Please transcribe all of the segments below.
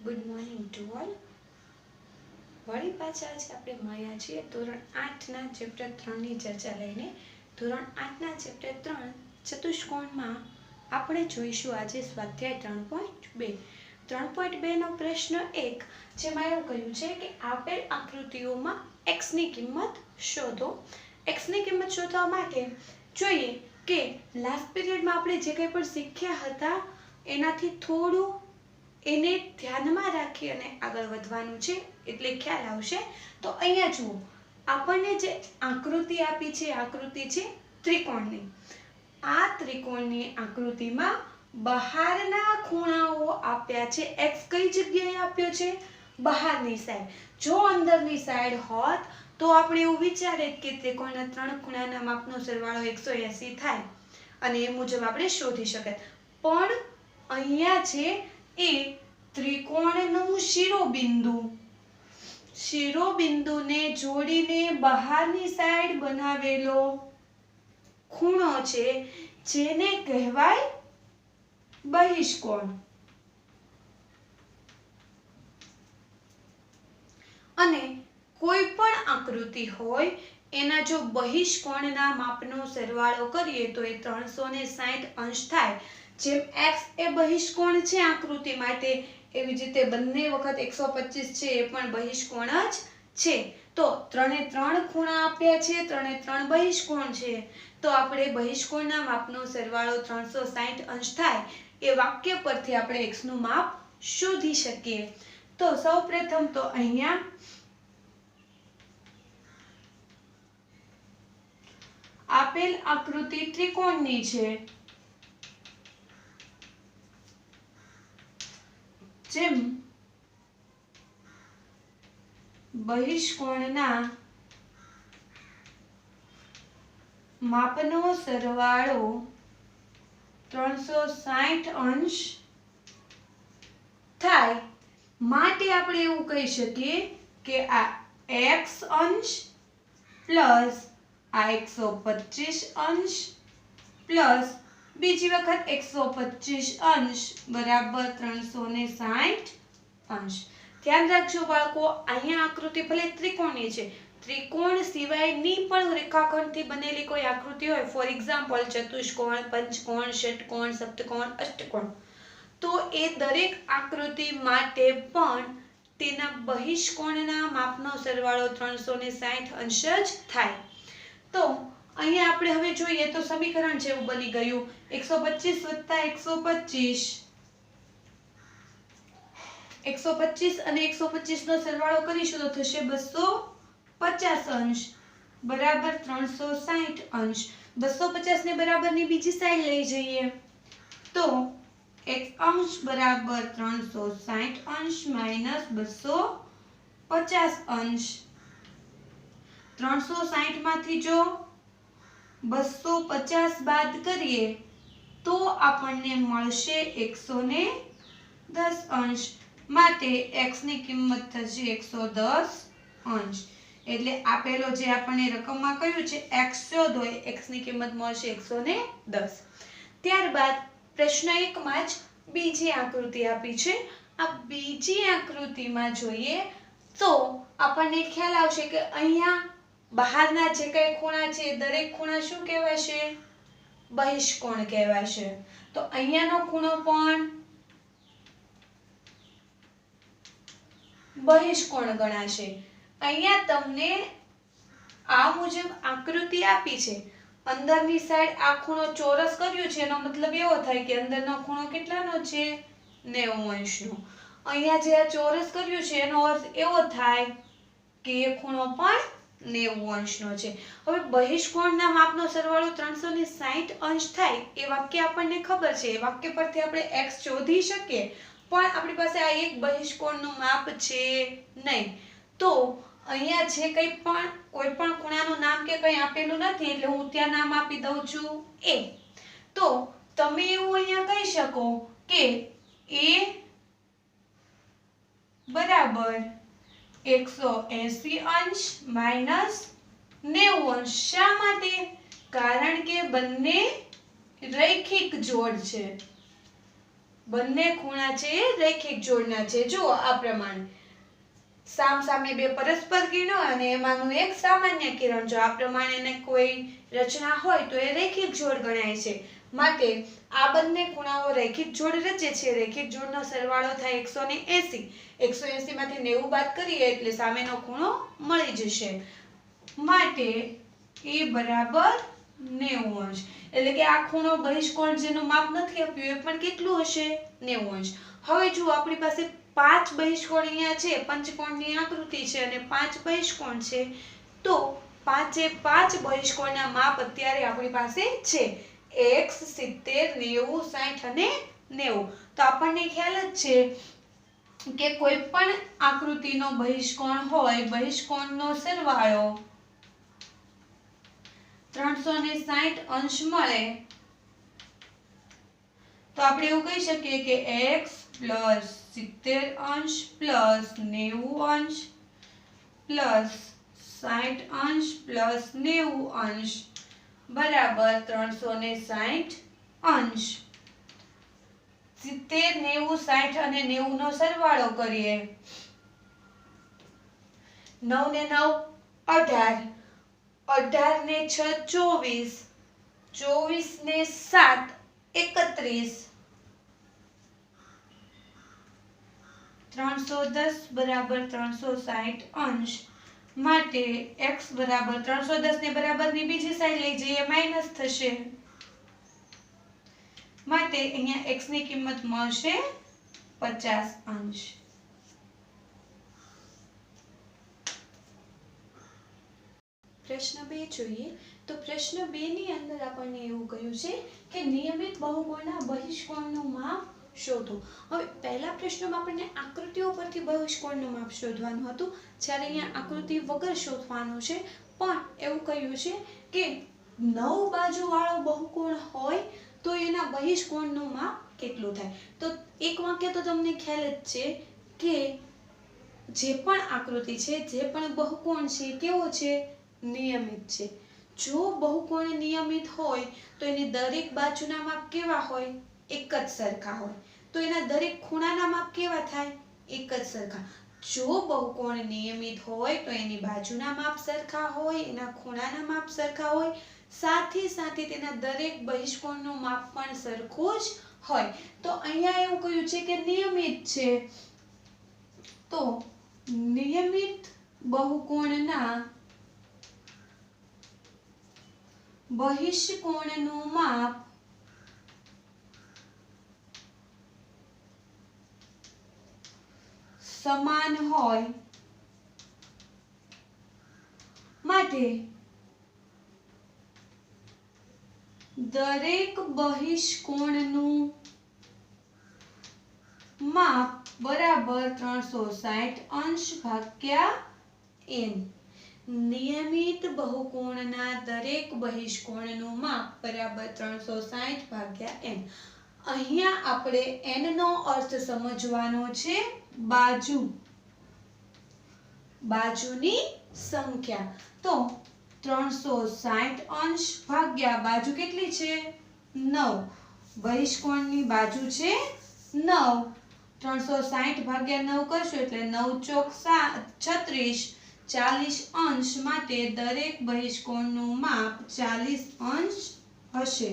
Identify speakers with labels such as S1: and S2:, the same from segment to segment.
S1: Good morning to all. વળી પાછા આજે આપણે મળ્યા છીએ ધોરણ 8ના ચેપ્ટર 3ની ચર્ચા લઈને. ધોરણ 8ના ચેપ્ટર 3 ચતુષ્કોણમાં આપણે જોઈશું આજે સ્વાધ્યાય 3.2. 3.2 નો પ્રશ્ન 1 જેમાં એવું કહ્યું છે કે આપેલ આકૃતિઓમાં x ની કિંમત શોધો. x ની કિંમત શોધવા માટે જોઈએ કે લાસ્ટ પીરિયડમાં આપણે જે કંઈ પણ શીખ્યા હતા એનાથી થોડું એને ધ્યાનમાં રાખી અને આગળ વધવાનું છે એટલે ખ્યાલ આવશે. તો અહીંયા જુઓ, આપણને જે આકૃતિ આપી છે આકૃતિ છે ત્રિકોણની. આ ત્રિકોણની આકૃતિમાં બહારના ખૂણાઓ આપ્યા છે. x કઈ જગ્યાએ આપ્યો છે? બહારની સાઈડ. જો અંદરની સાઈડ હોત તો આપણે એવું વિચારે કે ત્રિકોણના 3 ખૂણાના માપનો સરવાળો 180 થાય અને એ મુજબ આપણે શોધી શકત. પણ અહીંયા છે એ ત્રિકોણનું શિરોબિંદુને જોડીને બહારની સાઈડ બનાવેલો ખૂણો છે જેને કહેવાય બહિષ્કોણ. અને કોઈ પણ આકૃતિ હોય એના જો બહિષ્કોણના માપનો સરવાળો કરીએ તો એ 360 અંશ થાય. જેમ x એ બહિષ્કોણ છે આકૃતિ માટે, એવી જ રીતે બંને વખત 125 છે એ પણ બહિષ્કોણ જ છે. તો 3 ખૂણા આપ્યા છે, 3 બહિષ્કોણ છે. તો આપણે બહિષ્કોણના માપનો સરવાળો 360 અંશ થાય એ વાક્ય પરથી આપણે x નું માપ શોધી શકીએ. તો સૌપ્રથમ તો અહીંયા આપેલ આકૃતિ ત્રિકોણની છે. જેમ બહિષ્કોણના માપનો સરવાળો 360 અંશ થાય માટે આપણે એવું કહી શકીએ કે આ x અંશ પ્લસ આ 125 અંશ પ્લસ બીજી વખત 125 અંશ બરાબર 360 અંશ. ધ્યાન રાખજો બાળકો, અહીંયા આકૃતિ ભલે ત્રિકોણની છે, ત્રિકોણ સિવાયની પણ રેખાખંડથી બનેલી કોઈ આકૃતિ હોય, ફોર એક્ઝામ્પલ ચતુષ્કોણ, પંચકોણ, ષટકોણ, સપ્તકોણ, અષ્ટકોણ, તો એ દરેક આકૃતિ માટે પણ તેના બહિષ્કોણના માપનો સરવાળો 360 અંશ જ થાય. તો અહીંયા આપણે હવે જોઈએ તો સમીકરણ જેવું બની ગયું. 125 અને 125 નો સરવાળો કરીશું તો થશે 250 અંશ બરાબર 360 અંશ. 250 ને બરાબરની બીજી સાઈડ લઈ જઈએ તો x અંશ બરાબર 360 અંશ માઈનસ 250 અંશ. 360 માંથી જો 250 બાદ કરીએ તો આપણને મળશે 110 અંશ. માટે x ની કિંમત થશે 110 અંશ. એટલે આપેલો જે આપણને રકમમાં કહ્યું છે x શોધો, x ની કિંમત મળશે 110. ત્યારબાદ પ્રશ્ન 1 માં જ બીજી આકૃતિ આપી છે. આ બીજી આકૃતિમાં જોઈએ તો આપણને ખ્યાલ આવશે કે અહીંયા બહારના જે કંઈ ખૂણા છે દરેક ખૂણા શું કહેવાશે? બહિષ્કોણ કહેવાશે. તો અહીંયાનો ખૂણો પણ બહિષ્કોણ ગણાશે. અહીંયા તમને આ મુજબ આકૃતિ આપી છે. અંદરની સાઈડ આ ખૂણો ચોરસ કર્યું છે એનો મતલબ એવો થાય કે અંદરનો ખૂણો કેટલાનો છે? 90 અંશનો. અહીંયા જે આ ચોરસ કર્યું છે એનો અર્થ એવો થાય કે એ ખૂણો પણ 90 અંશનો છે. હવે બહિષ્કોણના માપનો સરવાળો 360 અંશ થાય એ વાક્ય આપણને ખબર છે. એ વાક્ય પરથી આપણે x શોધી શકીએ, પણ આપણી પાસે આ એક બહિષ્કોણનું માપ છે નહીં. તો અહીંયા જે કંઈ પણ કોઈ પણ ખૂણાનું નામ કે કંઈ આપેલું નથી એટલે હું ત્યાં નામ આપી દઉં છું a. તો તમે એવું અહીંયા કહી શકો કે a બરાબર 180 અંશ માઈનસ 90 અંશ. શા માટે? કારણ કે બંને રૈખિક જોડ છે. બંને ખૂણા છે એ રૈખિક જોડના છે. જો આ પ્રમાણે સામસામે બે પરસ્પર કિરણો અને એમાંનું એક સામાન્ય કિરણ. જો આ પ્રમાણેની કોઈ રચના હોય તો એ રૈખિક જોડ ગણાય છે. માટે આ બંને ખૂણાઓ રૈખિક જોડ રચે છે. રૈખિક જોડનો સરવાળો થાય 180. 180 માંથી 90 બાદ કરીએ એટલે સામેનો ખૂણો મળી જશે. માટે એ બરાબર 90 અંશ. એટલે કે આ ખૂણો બહિષ્કોણ જેનું માપ નથી આપ્યું એ પણ કેટલું હશે? 90 અંશ. હવે જો આપણી પાસે 5 બહિષ્કોણ અહીંયા છે, પંચકોણની આકૃતિ છે અને 5 બહિષ્કોણ છે, તો 5 બહિષ્કોણના માપ અત્યારે આપણી પાસે છે x 70 90 60 અને 90. તો આપણને ખ્યાલ જ છે કે કોઈ પણ આકૃતિનો બહિષ્કોણ હોય, બહિષ્કોણનો સરવાળો 360 અંશ મળે તો આપણે એવું કહી શકીએ કે x + 70 અંશ + 90 અંશ + 60 અંશ + 90 અંશ બરાબર 360 અંશ. 70 90 60 અને 90 નો સરવાળો કરીએ. 9 ને 9 18, 18 ને 6 24, 24 ને 7 31, 310 બરાબર 360 અંશ. માટે x બરાબર 310 ને બરાબરની બીજી સાઈડ લઈ જઈએ માઈનસ થશે. માટે અહીંયા x ની કિંમત મળશે 50 અંશ. પ્રશ્ન 2 જોઈએ તો પ્રશ્ન 2 ની અંદર આપણને એવું કહ્યું છે કે નિયમિત બહુકોણના બહિષ્કોણનું માપ શોધો. હવે પહેલા પ્રશ્નમાં આપણને આકૃતિઓ પરથી બહિષ્કોણનું માપ શોધવાનું હતું, જ્યારે અહીંયા આકૃતિ વગર શોધવાનું છે. પણ એવું કહ્યું છે કે 9 બાજુવાળો બહુકોણ હોય તો એના બહિષ્કોણનું માપ કેટલું થાય. તો એક વાક્ય તો તમને ખ્યાલ જ છે કે જે પણ આકૃતિ છે, જે પણ બહુકોણ છે કેવો છે? નિયમિત છે. જો બહુકોણ નિયમિત હોય તો એની દરેક બાજુના માપ કેવા હોય? એક જ સરખા હોય. તો એના દરેક ખૂણાના માપ કેવા થાય? એક જ સરખા. જો બહુકોણ નિયમિત હોય તો એની બાજુના માપ સરખા હોય, એના ખૂણાના માપ સરખા હોય, સાથે સાથે તેના દરેક બહિષ્કોણનું માપ પણ સરખું જ હોય. તો અહીંયા એવું કહ્યું છે કે નિયમિત છે. તો નિયમિત બહુકોણના બહિષ્કોણનું માપ સમાન હોય માટે દરેક બહિષ્કોણનું માપ બરાબર 360 અંશ ભાગ્યા n. નિયમિત બહુકોણના દરેક બહિષ્કોણનું માપ બરાબર 360 ભાગ્યા n. અહીંયા આપણે n નો અર્થ સમજવાનો છે બાજુ, બાજુની સંખ્યા. તો 360 અંશ ભાગ્યા બાજુ કેટલી છે? 9. બહિષ્કોણની બાજુ છે 9. 360 ભાગ્યા 9 કરશો એટલે 9 ચોક 36, 40 અંશ. માટે દરેક બહિષ્કોણનું માપ 40 અંશ હશે.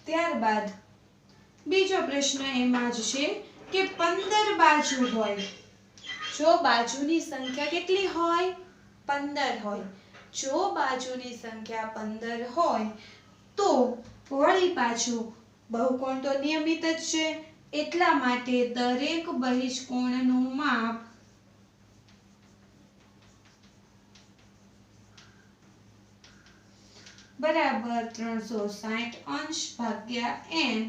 S1: ત્યારબાદ બીજો પ્રશ્ન એમાં જ છે કે 15 બાજુ હોય. જો બાજુની સંખ્યા કેટલી હોય? 15 હોય. જો બાજુની સંખ્યા 15 હોય તો વળી પાછું બહુકોણ તો નિયમિત જ છે, એટલા માટે દરેક બહિષ્કોણનું માપ બરાબર 360 અંશ ભાગ્યા n.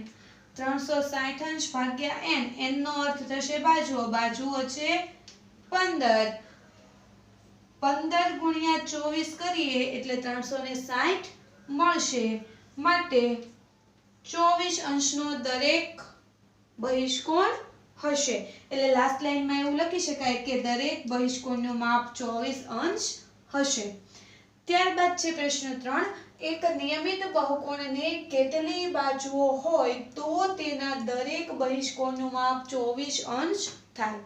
S1: 360 અંશ ભાગ્યા n. n નો અર્થ થશે બાજુઓ. બાજુઓ છે 15. 15 ગુણ્યા 24 કરીએ એટલે 360 મળશે. માટે 24 અંશનો દરેક બહિષ્કોણ હશે. એટલે લાસ્ટ લાઈનમાં એવું લખી શકાય કે દરેક બહિષ્કોણનું માપ 24 અંશ હશે. ત્યારબાદ છે પ્રશ્ન 3. એક નિયમિત બહુકોણને કેટલી બાજુઓ હોય તો તેના દરેક બહિષ્કોણનું માપ 24 અંશ થાય?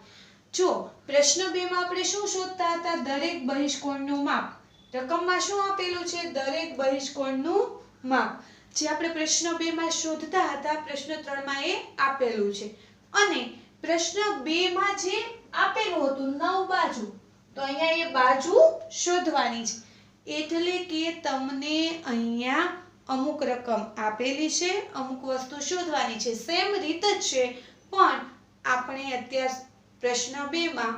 S1: જો પ્રશ્ન 2 માં આપણે શું શોધતા હતા? દરેક બહિષ્કોણનું માપ. રકમમાં શું આપેલું છે? દરેક બહિષ્કોણનું માપ. જે આપણે પ્રશ્ન 2 માં શોધતા હતા, પ્રશ્ન 3 માં એ આપેલું છે. અને પ્રશ્ન 2 માં જે આપેલું હતું 9 બાજુ, તો અહીંયા એ બાજુ શોધવાની છે. એટલે કે તમને અહીંયા અમુક રકમ આપેલી છે, અમુક વસ્તુ શોધવાની છે. સેમ રીત જ છે, પણ આપણે અત્યાર પ્રશ્ન 2 માં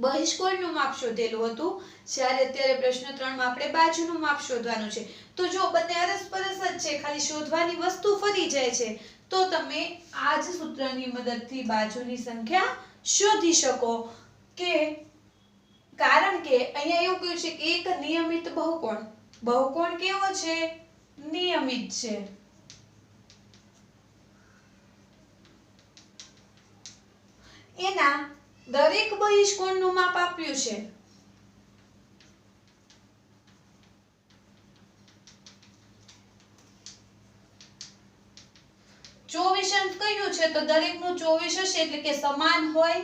S1: બહિષ્કોણનું માપ શોધેલું હતું, જ્યારે અત્યારે પ્રશ્ન 3 માં આપણે બાજુનું માપ શોધવાનું છે. તો જો બંને અરસપરસ જ છે, ખાલી શોધવાની વસ્તુ ફરી જાય છે, તો તમે આ જ સૂત્રની મદદથી બાજુની સંખ્યા શોધી શકો. કે કારણ કે અહીંયા એવું કહ્યું છે કે એક નિયમિત બહુકોણ. બહુકોણ કેવો છે? નિયમિત છે. એના દરેક બહિષ્કોણનું માપ આપ્યું છે. ચોવીસ અંશ કહ્યું છે, તો દરેકનું 24 હશે, એટલે કે સમાન હોય.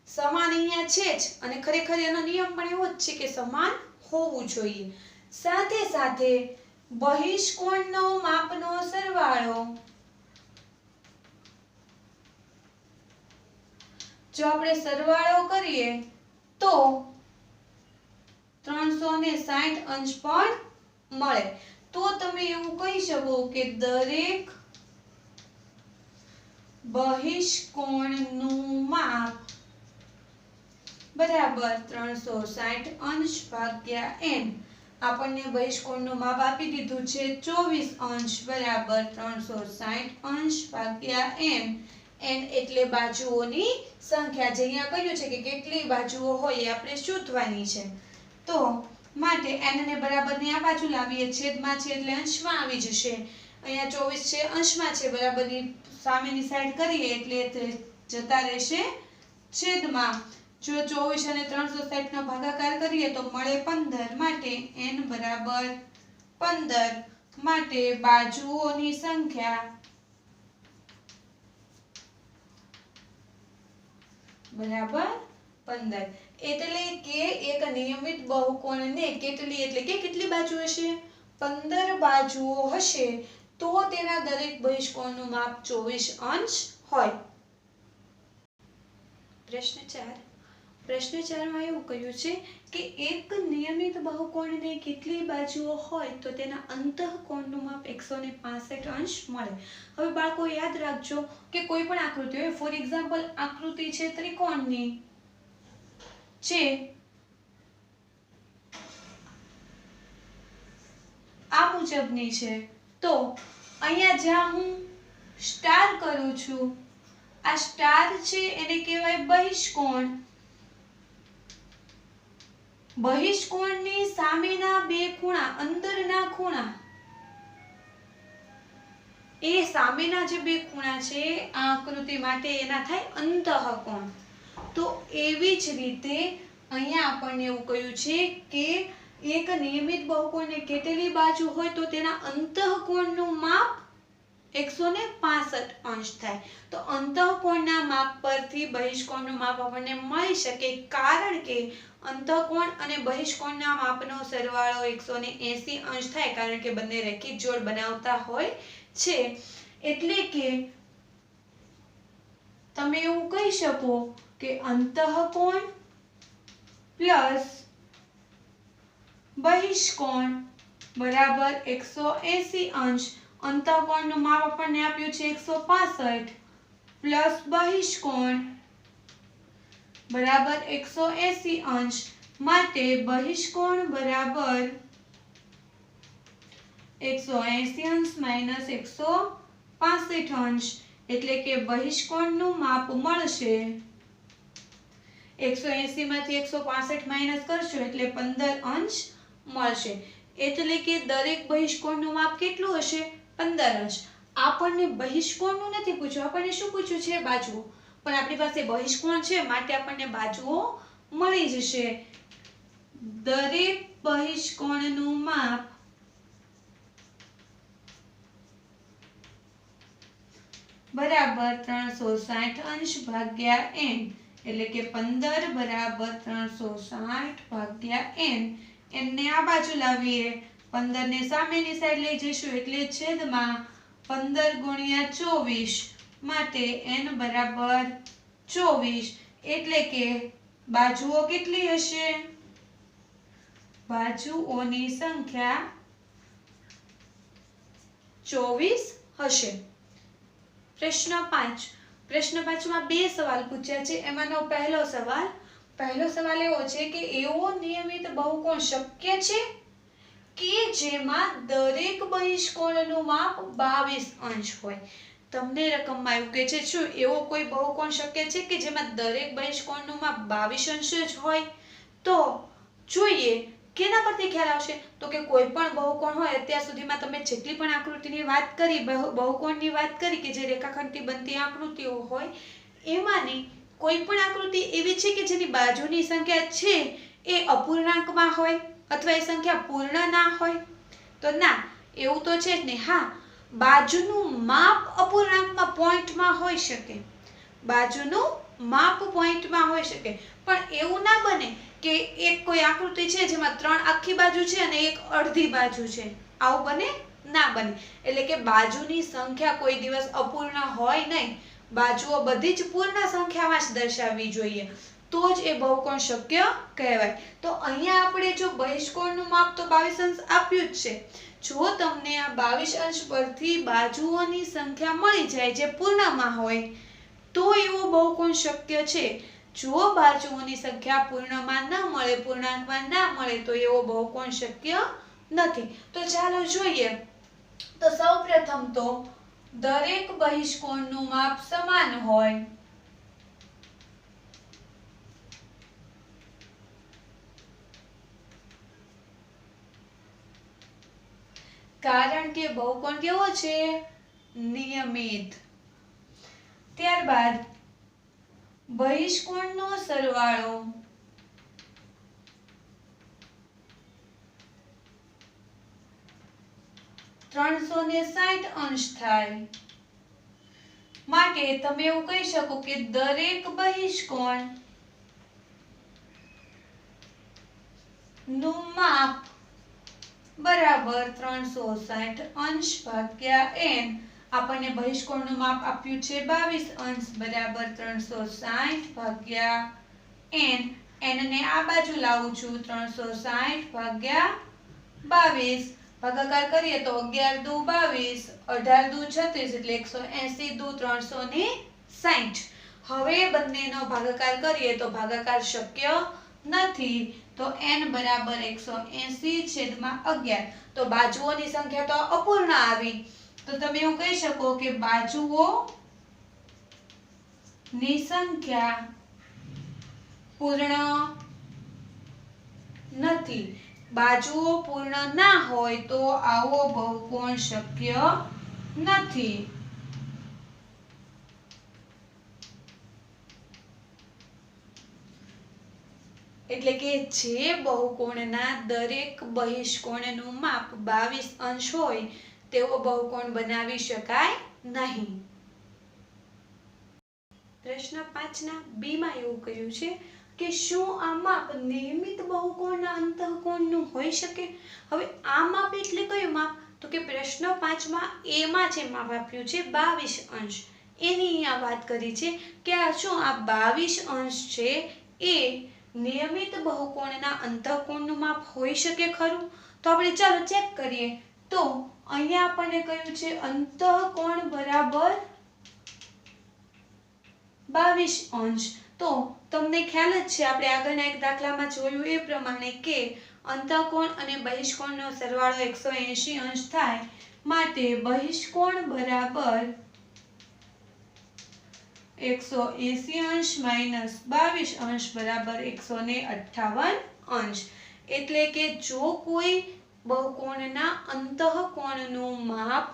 S1: સમાન અહીંયા છે જ, અને ખરેખર એનો નિયમ પણ એવો જ છે કે સમાન હોવું જોઈએ. સાથે સાથે બહિષ્કોણનો માપનો સરવાળો, જો આપણે સરવાળો કરીએ તો 360 અંશ પણ મળે. તો તમે એવું કહી શકો કે દરેક બહિષ્કોણનું માપ બરાબર 360 અંશ ભાગ્યા n. આપણને બહિષ્કોણનું માપ આપી દીધું છે 24 અંશ બરાબર 360 અંશ ભાગ્યા n. n એટલે બાજુઓની સંખ્યા. જે અહીંયા કહ્યું છે કે કેટલી બાજુઓ હોય એ આપણે શોધવાની છે. તો માટે n ને બરાબર ની આ બાજુ લાવીએ, છેદમાં છે એટલે અંશમાં આવી જશે. અહીંયા 24 છે, અંશમાં છે, બરાબરની સામેની સાઈડ કરીએ એટલે જતા રહેશે છેદમાં. જો 24 અને 360 નો ભાગાકાર કરીએ તો મળે 15. માટે n બરાબર 15. માટે બાજુઓની સંખ્યા બરાબર 15. એટલે કે એક નિયમિત બહુકોણને કેટલી એટલે કે કેટલી બાજુ હશે? 15 બાજુઓ હશે, તો તેના દરેક બહિષ્કોણનું માપ 24 અંશ હોય. પ્રશ્ન 4. પ્રશ્ન 4 માં એવું કહ્યું છે કે એક નિયમિત બહુકોણને કેટલી બાજુઓ હોય તો તેના અંતઃકોણનું માપ 165 અંશ મળે. હવે બાળકો યાદ રાખજો કે કોઈ પણ આકૃતિ હોય, ફોર એક્ઝામ્પલ આકૃતિ છે ત્રિકોણની છે, આ મુજબની છે, તો અહીંયા જ્યાં હું સ્ટાર કરું છું, આ સ્ટાર છે એને કહેવાય બહિષ્કોણ. બહિષ્કોણની સામેના બે ખૂણા, અંદરના ખૂણા, એ સામેના જે બે ખૂણા છે આ આકૃતિ માટે એના થાય અંતઃકોણ. તો એવી જ રીતે અહીંયા આપણને એવું કહ્યું છે કે એક નિયમિત બહુકોણને કેટલી બાજુ હોય તો તેના અંતઃકોણનું માપ 165 અંશ થાય. તો અંતઃકોણના માપ પરથી બહિષ્કોણનું માપ આપણને મળી શકે, કારણ કે અંતઃકોણ અને બહિષ્કોણના માપનો સરવાળો 180 અંશ થાય, કારણ કે બંને રેખિક જોડ બનાવતા હોય છે. એટલે કે તમે એવું કહી શકો કે અંતઃકોણ પ્લસ બહિષ્કોણ બરાબર 180 અંશ. અંતઃકોણનું માપ આપણને આપ્યું છે 165 પ્લસ બહિષ્કોણ બરાબર 180 અંશ. માટે બહિષ્કોણ બરાબર 180 અંશ માઈનસ 165 અંશ. એટલે કે બહિષ્કોણનું માપ મળશે 180 માંથી 165 માઈનસ કરશો એટલે 15 અંશ મળશે. એટલે કે દરેક બહિષ્કોણનું માપ કેટલું હશે? 15 અંશ. આપણને બહિષ્કોણનું નથી પૂછ્યું, આપણને શું પૂછ્યું છે? બાજુઓ. પણ આપણી પાસે બહિષ્કોણ છે માટે આપણને બાજુઓ મળી જશે. દરેક બહિષ્કોણનું માપ બરાબર 360 અંશ ભાગ્યા n, એટલે કે 15 બરાબર 360 ભાગ્યા n. n ને આ બાજુ લાવીએ, 15 ને સામેની સાઈડ લઈ જઈશું એટલે છેદમાં 15 ગુણ્યા 24 માટે n બરાબર 24, એટલે કે બાજુઓ કેટલી હશે? બાજુઓની સંખ્યા 24 હશે. પ્રશ્ન 5. પ્રશ્ન 5 માં બે સવાલ પૂછ્યા છે. એમાંનો પહેલો સવાલ એવો છે કે એવો નિયમિત બહુકોણ શક્ય છે કે જેમાં દરેક બહિષ્કોણનું માપ 22 અંશ હોય. તમને રકમમાં એવું કહે છે, શું એવો કોઈ બહુકોણ શક્ય છે કે જેમાં દરેક બહિષ્કોણનું માપ 22 અંશ જ હોય? તો જોઈએ કેના પરથી ખ્યાલ આવશે? તો કે કોઈ પણ બહુકોણ હોય, અત્યાર સુધીમાં તમે જેટલી પણ આકૃતિની વાત કરી, બહુકોણની વાત કરી કે જે રેખાખંડથી બનતી આકૃતિઓ હોય, એમાંની કોઈ પણ આકૃતિ એવી છે કે જેની બાજુની સંખ્યા છે એ અપૂર્ણાંકમાં હોય અથવા એ સંખ્યા પૂર્ણ ના હોય? તો ના, એવું તો છે જ નહીં. હા, બાજુનું માપ અપૂર્ણાંકમાં પોઈન્ટમાં હોઈ શકે, બાજુનું માપ પોઈન્ટમાં હોઈ શકે, પણ એવું ના બને કે એક કોઈ આકૃતિ છે જેમાં 3 આખી બાજુ છે અને એક અડધી બાજુ છે. આવું બને? ના બને. એટલે કે બાજુની સંખ્યા કોઈ દિવસ અપૂર્ણ હોય નહીં, બાજુઓ બધી જ પૂર્ણ સંખ્યામાં જ દર્શાવવી જોઈએ, તો જ એ બહુકોણ શક્ય કહેવાય. તો અહીંયા આપણે જો બહિષ્કોણનું માપ તો 22 અંશ આપ્યું જ છે. જો તમને આ 22 અંશ પરથી બાજુઓની સંખ્યા મળી જાય જે પૂર્ણમાં હોય, તો એવો બહુકોણ શક્ય છે. જો બાજુઓની સંખ્યા પૂર્ણમાં ન મળે, પૂર્ણાંકમાં ના મળે, તો એવો બહુકોણ શક્ય નથી. તો ચાલો જોઈએ. તો સૌપ્રથમ તો દરેક બહિષ્કોણનું માપ સમાન હોય. કારણ કે બહુકોણ કેવો છે? નિયમિત. ત્યારબાદ બહિષ્કોણનો સરવાળો ,360 અંશ થાય. માટે તમે એવું કહી શકો કે દરેક બહિષ્કોણ નું માપ બરાબર 360 અંશ ભાગ્યા n. આપણને બહિષ્કોણનું માપ આપ્યું છે 22 અંશ બરાબર 360 ભાગ્યા n. n ને આ બાજુ લાવું છું, 360 ભાગ્યા 22. ભાગાકાર કરીએ તો 11 દુ 22, 18 દુ 36, એટલે 180 દુ 360. હવે બંનેનો ભાગાકાર કરીએ તો ભાગાકાર શક્ય નથી, તો n બરાબર 180/11. તો બાજુઓની સંખ્યા તો અપૂર્ણ આવી, તો તમે એવું કહી શકો કે બાજુઓની સંખ્યા પૂર્ણ નથી. બાજુઓ પૂર્ણ ના હોય તો આવો બહુકોણ શક્ય નથી. એટલે કે જે બહુકોણના દરેક બહિષ્કોણનું માપ 22 અંશ હોય તેવો બહુકોણ બનાવી શકાય નહીં. પ્રશ્ન 5 ના બી માં એવું કહ્યું છે કે શું આ માપ નિયમિત બહુકોણના અંતઃકોણનું હોઈ શકે? હવે આ માપ એટલે કયું માપ? તો કે પ્રશ્ન 5 માં એ માં જે માપ આપ્યું છે 22 અંશ, એની અહીંયા વાત કરી છે કે આ શું આ 22 અંશ છે એ નિયમિત બહુકોણના અંતઃકોણનું માપ હોઈ શકે ખરું? તો આપણે ચાલો ચેક કરીએ. તો અહીંયા આપણને કહ્યું છે અંતઃકોણ બરાબર 22 અંશ. તો તમને ખ્યાલ જ છે, આપણે આગળના એક દાખલામાં જોયું એ પ્રમાણે કે અંતઃકોણ અને બહિષ્કોણનો સરવાળો 180 અંશ થાય, માટે બહિષ્કોણ બરાબર 180 અંશ માઈનસ 22 અંશ બરાબર 158 અંશ. એટલે કે જો કોઈ બહુકોણના અંતઃકોણનું માપ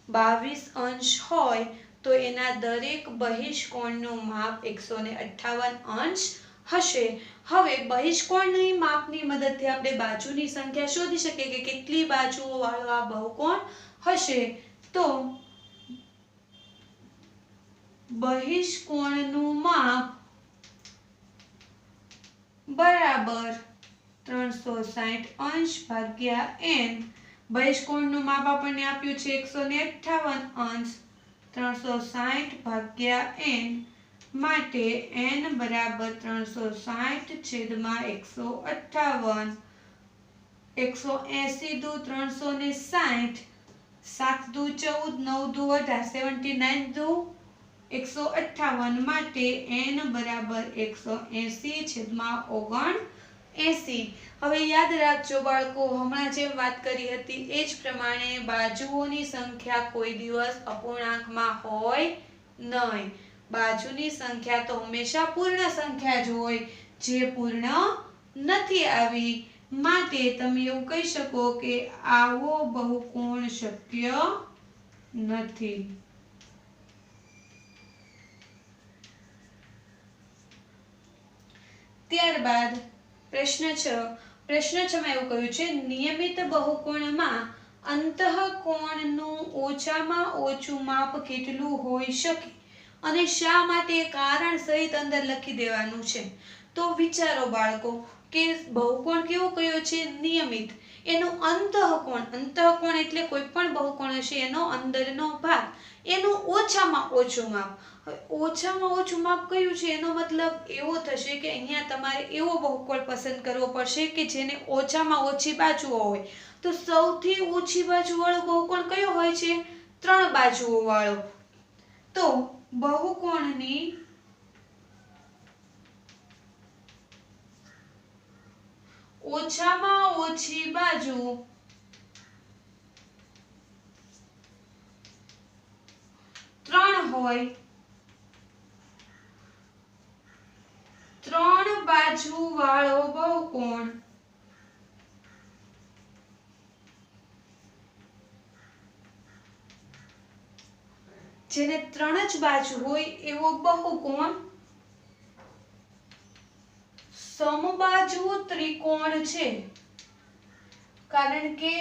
S1: 22 અંશ હોય તો એના દરેક બહિષ્કોણનું માપ 158 અંશ હશે. હવે બહિષ્કોણની માપની મદદથી આપણે બાજુની સંખ્યા શોધી શકીએ કે કેટલી બાજુઓ વાળો આ બહુકોણ હશે. તો બહિષ્કોણનું માપ બરાબર 360 અંશ ભાગ્યા n. બહિષ્કોણનું માપ આપણને આપ્યું છે 158 અંશ. 360 ભાગ્યા n માટે n બરાબર 360 છેદમાં 158. 180 દુ 360, 7 દુ 14, 9 દુ 18, 79 દુ 158 માટે n બરાબર 180 છેદમાં 79. હવે યાદ રાખજો બાળકો, હમણાં જેમ વાત કરી હતી એ જ પ્રમાણે બાજુઓની સંખ્યા કોઈ દિવસ અપૂર્ણાંકમાં હોય નહીં. બાજુની સંખ્યા તો હંમેશા પૂર્ણ સંખ્યા જ હોય, જે પૂર્ણ નથી આવી. માટે તમે એવું કહી શકો કે આવો બહુકોણ શક્ય નથી. ત્યારબાદ પ્રશ્ન 6. પ્રશ્ન 6 માં એવું કહ્યું છે, નિયમિત બહુકોણમાં અંતઃકોણનું ઓછામાં ઓછું માપ કેટલું હોઈ શકે અને શા માટે કારણ સહિત અંદર લખી દેવાનું છે. તો વિચારો બાળકો કે બહુકોણ કેવો કયો છે? નિયમિત. એનું અંતઃકોણ એટલે કોઈ પણ બહુકોણ હશે એનો અંદરનો ભાગ, એનું ઓછામાં ઓછું માપ. હવે ઓછામાં ઓછું માપ કયું છે? એનો મતલબ એવો થશે કે અહીંયા તમારે એવો બહુકોણ પસંદ કરવો પડશે કે જેને ઓછામાં ઓછી બાજુઓ હોય. તો સૌથી ઓછી બાજુ વાળો બહુકોણ કયો હોય છે? 3 બાજુઓ વાળો. તો બહુકોણની ઓછામાં ઓછી બાજુ 3 હોય. 3 બાજુ વાળો બહુકોણ જેને 3 જ બાજુ હોય એવો બહુકોણ સમબાજુ ત્રિકોણ છે. કારણ કે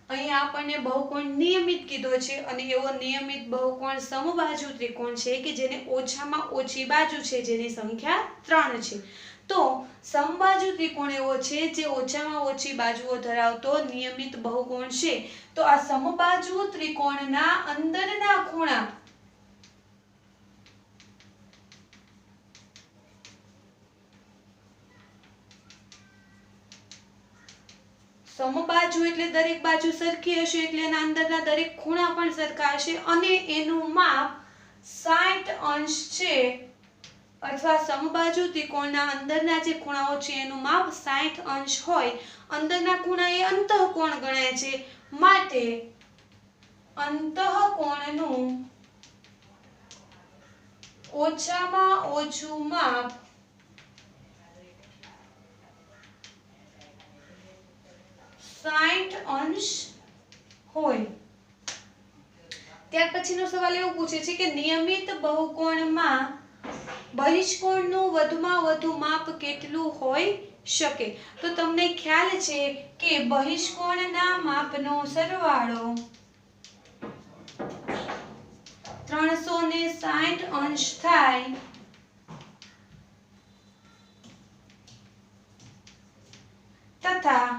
S1: અહીંયા આપણને બહુકોણ નિયમિત કીધો છે અને એવો નિયમિત બહુકોણ સમબાજુ ત્રિકોણ છે કે જેને ઓછામાં ઓછી બાજુ છે, જેની સંખ્યા 3 છે. તો સમબાજુ ત્રિકોણ એવો છે જે ઓછામાં ઓછી બાજુઓ ધરાવતો નિયમિત બહુકોણ છે. તો આ સમબાજુ ત્રિકોણના અંદરના ખૂણા સમબાજુ એટલે દરેક બાજુ સરખી હશે એટલે એના અંદરના દરેક ખૂણા પણ સરખા હશે અને એનું માપ 60 અંશ છે. અથવા સમબાજુ ત્રિકોણના અંદરના જે ખૂણાઓ છે એનું માપ 60 અંશ હોય. અંદરના ખૂણા એ અંતઃકોણ ગણાય છે. માટે અંતઃકોણનું ઓછામાં ઓછું માપ 60 અંશ હોય. ત્યાર પછીનો સવાલ એવો પૂછે છે કે નિયમિત બહુકોણમાં બહિષ્કોણનું વધુમાં વધુ માપ કેટલું હોઈ શકે? તો તમને ખ્યાલ છે કે બહિષ્કોણના માપનો સરવાળો 360 અંશ થાય. તથા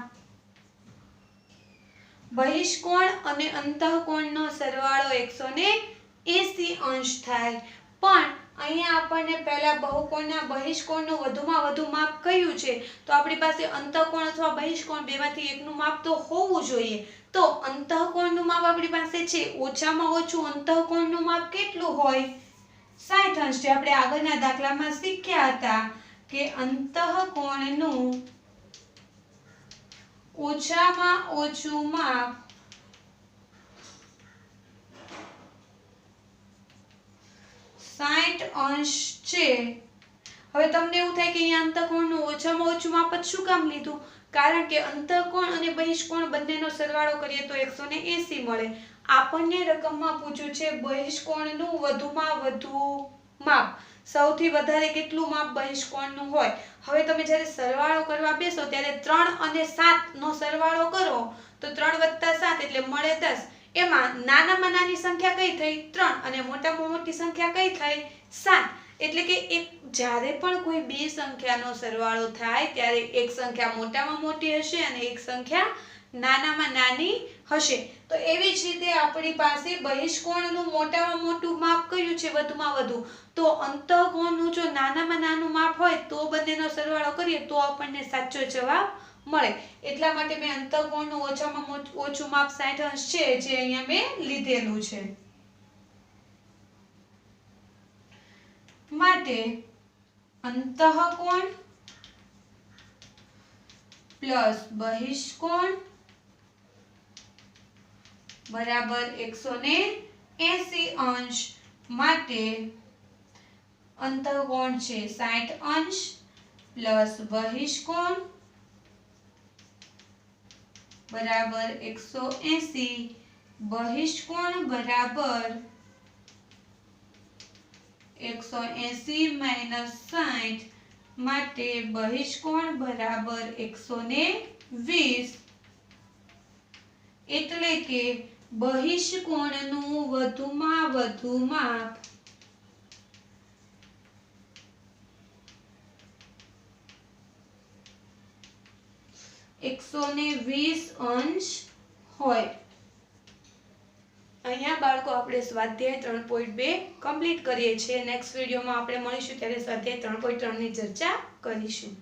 S1: બહિષ્કોણ અને અંતઃકોણનો સરવાળો 180 અંશ થાય. પણ અહીંયા આપણને પહેલા બહુકોણના બહિષ્કોણનું વધુમાં વધુ માપ કયું છે? તો આપણી પાસે અંતઃકોણ અથવા બહિષ્કોણ બેમાંથી એકનું માપ તો હોવું જોઈએ. તો અંતઃકોણનું માપ આપણી પાસે છે. ઓછામાં ઓછું અંતઃકોણનું માપ કેટલું હોય? 60 અંશ છે. આપણે આગળના દાખલામાં શીખ્યા હતા કે અંતઃકોણનું ઓછામાં ઓછું માપ 60 અંશ છે. હવે તમને એવું થાય કે અહીંયા અંતઃકોણનું ઓછામાં ઓછું માપ જ શું કામ લીધું? કારણ કે અંતઃકોણ અને બહિષ્કોણ બંનેનો સરવાળો કરીએ તો 180 મળે. આપણને રકમમાં પૂછ્યું છે બહિષ્કોણનું વધુમાં વધુ માપ. સૌથી વધારે કેટલું માપ બહિષ્કોણનું હોય. હવે તમે જ્યારે સરવાળો કરવા બેસો ત્યારે 3 અને 7 નો સરવાળો કરો તો 3 + 7 એટલે મળે 10. એમાં નાનામાં નાની સંખ્યા કઈ થઈ? 3 અને મોટામાં મોટી સંખ્યા કઈ થઈ? 7. એટલે કે જ્યારે પણ કોઈ બે સંખ્યાનો સરવાળો થાય ત્યારે એક સંખ્યા મોટામાં મોટી હશે અને એક સંખ્યા નાનામાં નાની હશે. તો એવી જ રીતે આપણી પાસે બહિષ્કોણનું મોટામાં મોટું માપ કયું છે? વધુમાં વધુ. તો અંતઃકોણનું જો નાનામાં નાનું માપ હોય તો બંનેનો સરવાળો કરીએ તો આપણને સાચો જવાબ મળે. એટલા માટે મેં અંતઃકોણનું ઓછામાં ઓછું માપ 60 અંશ છે જે અહીંયા મેં લીધેલું છે. માટે અંતઃકોણ પ્લસ બહિષ્કોણ બરાબર 180 અંશ. માટે અંતઃકોણ છે 60 અંશ પ્લસ બહિષ્કોણ બરાબર 180. બહિષ્કોણ બરાબર 180 - 60. માટે બહિષ્કોણ બરાબર 120. એટલે કે બહિષ્કોણનું વધુમાં વધુ માપ 120 અંશ હોય. અહીંયા બાળકો આપણે સ્વાધ્યાય 3.2 કમ્પ્લીટ કરીએ છીએ. નેક્સ્ટ વિડીયોમાં આપણે મળીશું ત્યારે સ્વાધ્યાય 3.3 ની ચર્ચા કરીશું.